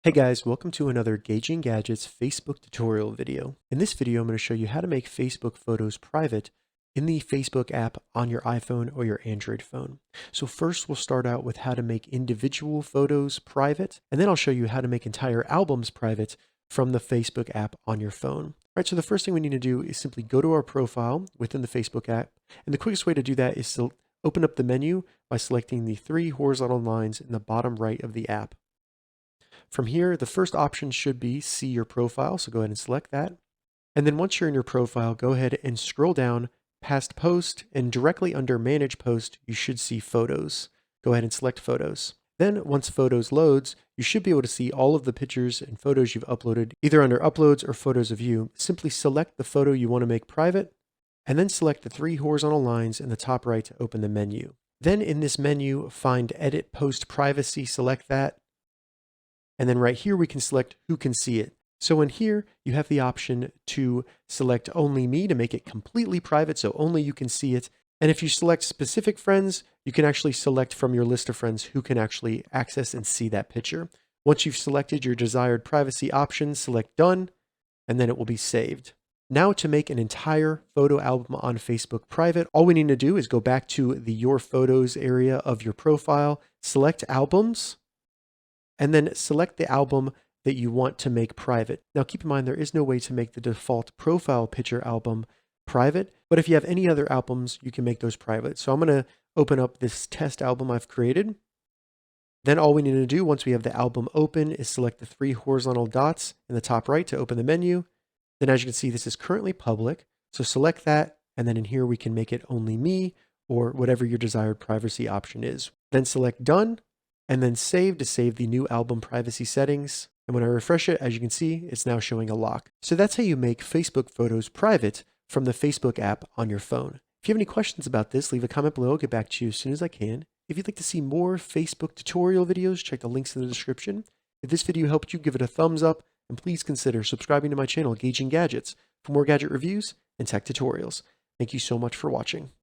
Hey guys, welcome to another Gauging Gadgets Facebook tutorial video. In this video, I'm going to show you how to make Facebook photos private in the Facebook app on your iPhone or your Android phone. So first we'll start out with how to make individual photos private, and then I'll show you how to make entire albums private from the Facebook app on your phone. All right, so the first thing we need to do is simply go to our profile within the Facebook app, and the quickest way to do that is to open up the menu by selecting the three horizontal lines in the bottom right of the app. From here, the first option should be see your profile, so go ahead and select that. And then once you're in your profile, go ahead and scroll down past post, and directly under manage post, you should see photos. Go ahead and select photos. Then once photos loads, you should be able to see all of the pictures and photos you've uploaded, either under uploads or photos of you. Simply select the photo you want to make private, and then select the three horizontal lines in the top right to open the menu. Then in this menu, find edit post privacy, select that. And then right here, we can select who can see it. So in here, you have the option to select only me to make it completely private, so only you can see it. And if you select specific friends, you can actually select from your list of friends who can actually access and see that picture. Once you've selected your desired privacy option, select done, and then it will be saved. Now to make an entire photo album on Facebook private, all we need to do is go back to the Your Photos area of your profile, select albums, and then select the album that you want to make private. Now keep in mind there is no way to make the default profile picture album private, but if you have any other albums, you can make those private. So I'm going to open up this test album I've created. Then all we need to do once we have the album open is select the three horizontal dots in the top right to open the menu. Then as you can see, this is currently public. So select that, and then in here we can make it only me or whatever your desired privacy option is. Then select done, and then save to save the new album privacy settings. And when I refresh it, as you can see, it's now showing a lock. So that's how you make Facebook photos private from the Facebook app on your phone. If you have any questions about this, leave a comment below. I'll get back to you as soon as I can. If you'd like to see more Facebook tutorial videos, check the links in the description. If this video helped you, give it a thumbs up, and please consider subscribing to my channel, Gauging Gadgets, for more gadget reviews and tech tutorials. Thank you so much for watching.